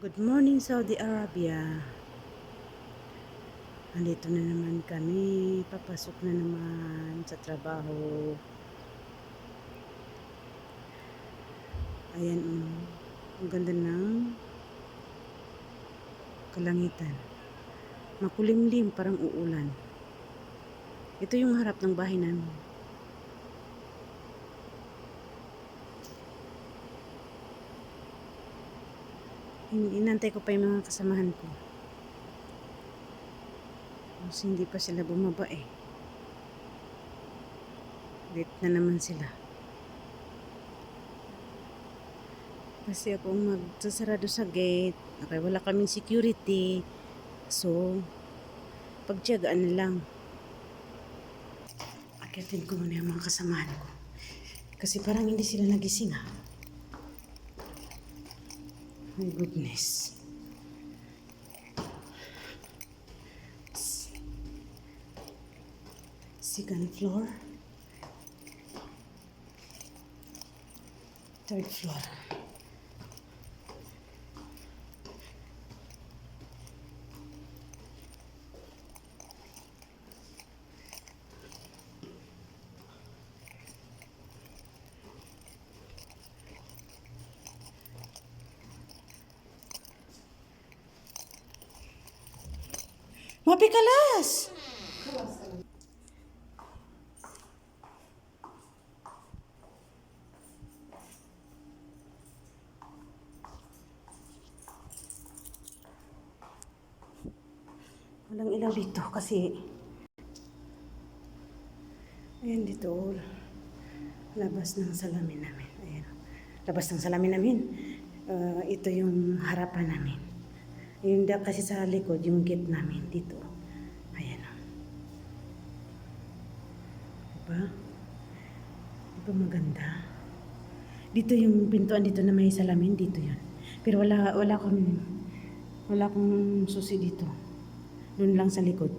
Good morning, Saudi Arabia. Andito na naman kami. Papasok na naman sa trabaho. Ayan, ang ganda ng kalangitan. Makulimlim, parang uulan. Ito yung harap ng bahay namin. Inantay ko pa yung mga kasamahan ko. Kasi hindi pa sila bumaba eh. Late na naman sila. Kasi ako magsasarado sa gate. Okay, wala kaming security. So, pagtiyagaan na lang. Akitin ko muna yung mga kasamahan ko. Kasi parang hindi sila nagising ah. My goodness. Second floor. Third floor. Mapikalas! Walang ilaw dito kasi ayan dito labas ng salamin namin. Ayan. Labas ng salamin namin. Ito yung harapan namin. Yung kasi sa likod yung gate namin dito. Ayan. Diba? Diba maganda? Dito yung pintuan dito na may salamin dito yun. Pero wala akong susi dito. Doon lang sa likod.